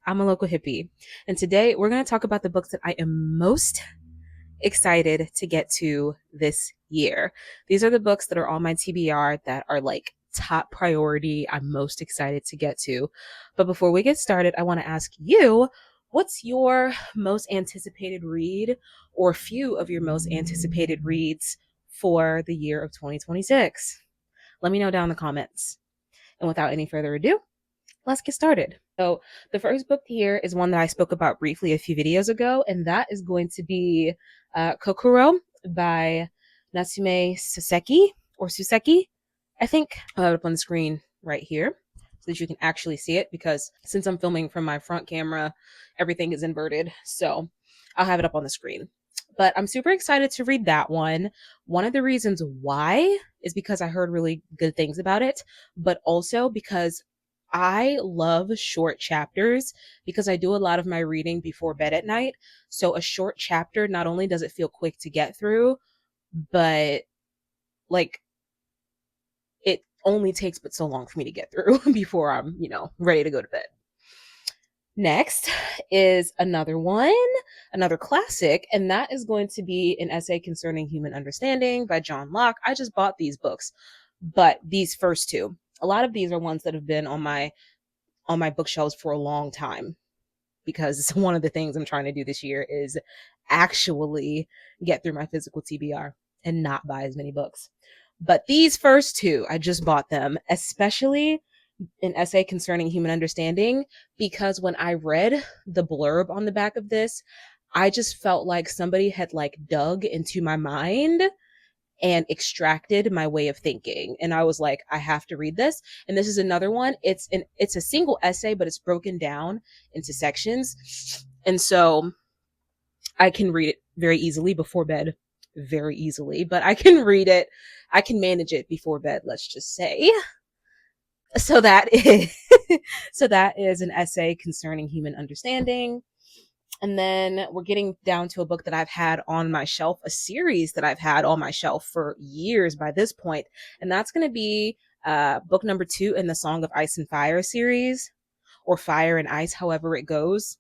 I'm a local hippie, and today we're going to talk about the books that I am most excited to get to this year. These are the books that are on my TBR that are like top priority. I'm most excited to get to. But before we get started, I want to ask you, what's your most anticipated read or few of your most anticipated reads for the year of 2026? Let me know down in the comments. And without any further ado, let's get started. So, the first book here is one that I spoke about briefly a few videos ago, and that is going to be Kokoro by Natsume Soseki, or Suseki, I think. I'll have it up on the screen right here so that you can actually see it, because since I'm filming from my front camera, everything is inverted. So, I'll have it up on the screen. But I'm super excited to read that one. One of the reasons why is because I heard really good things about it, but also because I love short chapters because I do a lot of my reading before bed at night. So a short chapter, not only does it feel quick to get through, but like it only takes but so long for me to get through before I'm, ready to go to bed. Next is another classic, and that is going to be An Essay Concerning Human Understanding by John Locke. I just bought these books, but these first two, a lot of these are ones that have been on my bookshelves for a long time, because one of the things I'm trying to do this year is actually get through my physical TBR and not buy as many books. But these first two, I just bought them, especially An Essay Concerning Human Understanding, because when I read the blurb on the back of this, I just felt like somebody had like dug into my mind and extracted my way of thinking, and I was like, I have to read this. And this is another one. It's a single essay, but it's broken down into sections, and so I can read it very easily before bed, very easily. But I can manage it before bed, let's just say. So that is so that is An Essay Concerning Human Understanding. And then we're getting down to a book that I've had on my shelf, a series that I've had on my shelf for years by this point. And that's going to be book number 2 in the Song of Ice and Fire series, or Fire and Ice, however it goes.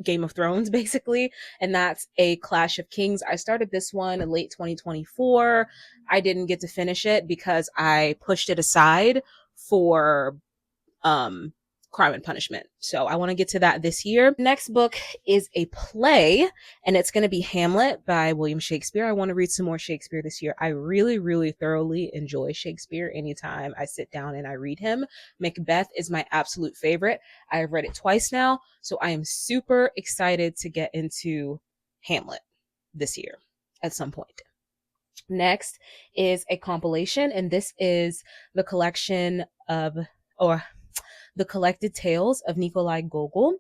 Game of Thrones, basically. And that's A Clash of Kings. I started this one in late 2024. I didn't get to finish it because I pushed it aside for Crime and Punishment. So I want to get to that this year. Next book is a play, and it's going to be Hamlet by William Shakespeare. I want to read some more Shakespeare this year. I really, really thoroughly enjoy Shakespeare anytime I sit down and I read him. Macbeth is my absolute favorite. I've read it twice now, so I am super excited to get into Hamlet this year at some point. Next is a compilation, and this is the collection of, or the Collected Tales of Nikolai Gogol.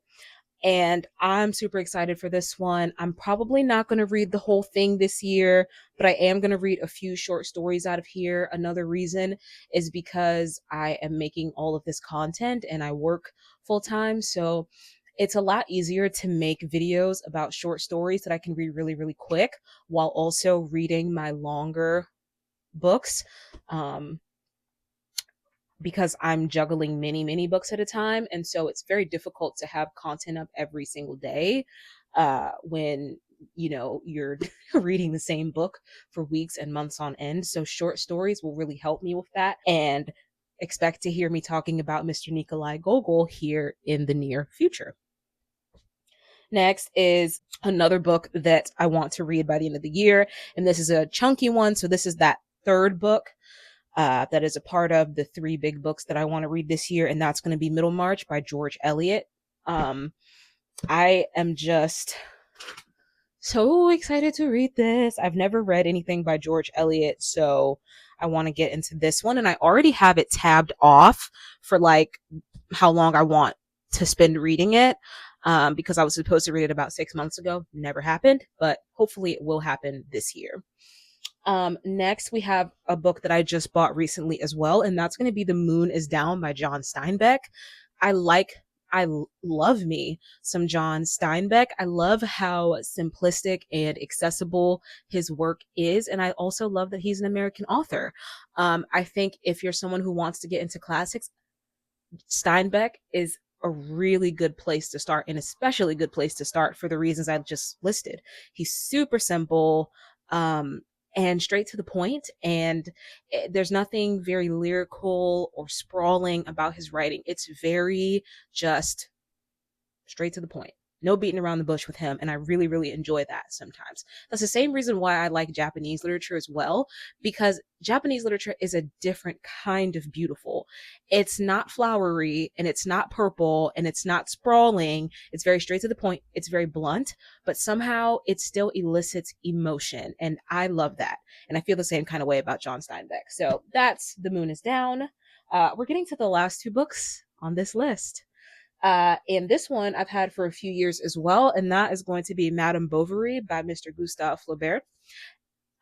And I'm super excited for this one. I'm probably not going to read the whole thing this year, but I am going to read a few short stories out of here. Another reason is because I am making all of this content and I work full time. So it's a lot easier to make videos about short stories that I can read really, really quick while also reading my longer books. Because I'm juggling many, many books at a time. And so it's very difficult to have content up every single day when, you're reading the same book for weeks and months on end. So short stories will really help me with that. And expect to hear me talking about Mr. Nikolai Gogol here in the near future. Next is another book that I want to read by the end of the year. And this is a chunky one. So this is that third book that is a part of the 3 big books that I want to read this year, and that's going to be Middlemarch by George Eliot. I am just so excited to read this. I've never read anything by George Eliot, so I want to get into this one, and I already have it tabbed off for like how long I want to spend reading it, because I was supposed to read it about 6 months ago. Never happened, but hopefully it will happen this year. Next, we have a book that I just bought recently as well, and that's going to be The Moon is Down by John Steinbeck. I love me some John Steinbeck. I love how simplistic and accessible his work is, and I also love that he's an American author. I think if you're someone who wants to get into classics, Steinbeck is a really good place to start, an especially good place to start for the reasons I just listed. He's super simple, um, and straight to the point, and there's nothing very lyrical or sprawling about his writing. It's very just straight to the point. No beating around the bush with him. And I really, really enjoy that sometimes. That's the same reason why I like Japanese literature as well, because Japanese literature is a different kind of beautiful. It's not flowery and it's not purple and it's not sprawling. It's very straight to the point. It's very blunt, but somehow it still elicits emotion. And I love that. And I feel the same kind of way about John Steinbeck. So that's The Moon is Down. We're getting to the last two books on this list. And this one I've had for a few years as well, and that is going to be Madame Bovary by Mr. Gustave Flaubert.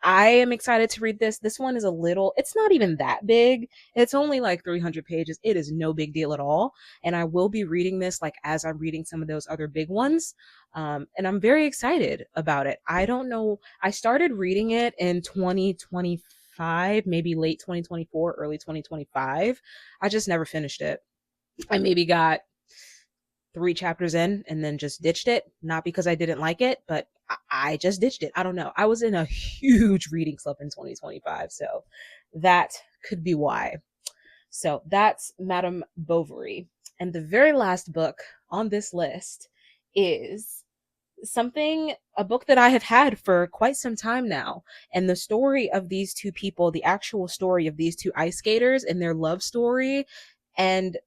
I am excited to read this. This one is it's not even that big. It's only like 300 pages. It is no big deal at all. And I will be reading this like as I'm reading some of those other big ones. And I'm very excited about it. I don't know. I started reading it in 2025, maybe late 2024, early 2025. I just never finished it. I maybe got 3 chapters in and then just ditched it. Not because I didn't like it, but I just ditched it. I don't know. I was in a huge reading slump in 2025, so that could be why. So that's Madame Bovary. And the very last book on this list is a book that I have had for quite some time now. And the story of these two people, the actual story of these two ice skaters and their love story, and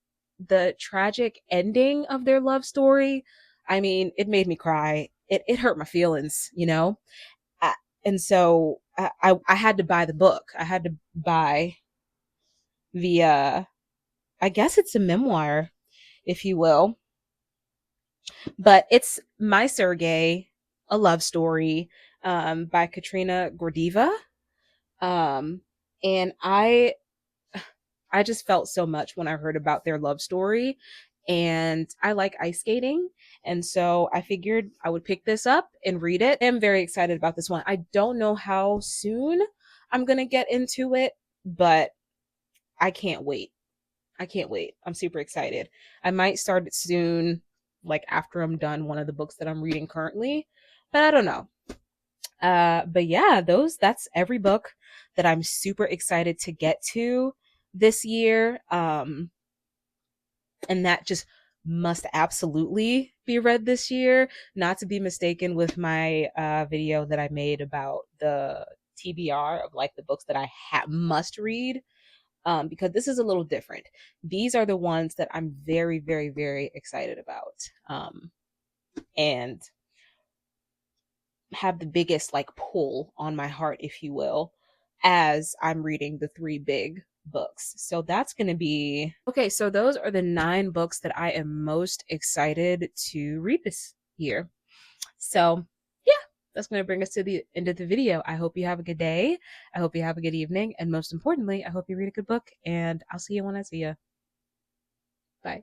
the tragic ending of their love story, I mean, it made me cry. It hurt my feelings, you know? And so I had to buy the book. I had to buy the, I guess it's a memoir, if you will. But it's My Sergei, a love story, by Katerina Gordieva. And I just felt so much when I heard about their love story. And I like ice skating. And so I figured I would pick this up and read it. I'm very excited about this one. I don't know how soon I'm going to get into it, but I can't wait. I can't wait. I'm super excited. I might start it soon, like after I'm done one of the books that I'm reading currently, but I don't know. But yeah, that's every book that I'm super excited to get to this year. And that just must absolutely be read this year, not to be mistaken with my video that I made about the TBR of like the books that I must read, because this is a little different. These are the ones that I'm very, very, very excited about, and have the biggest like pull on my heart, if you will, as I'm reading the three big books. So that's going to be okay. So those are the 9 books that I am most excited to read this year. So yeah, that's going to bring us to the end of the video. I hope you have a good day. I hope you have a good evening. And most importantly, I hope you read a good book, and I'll see you when I see you. Bye.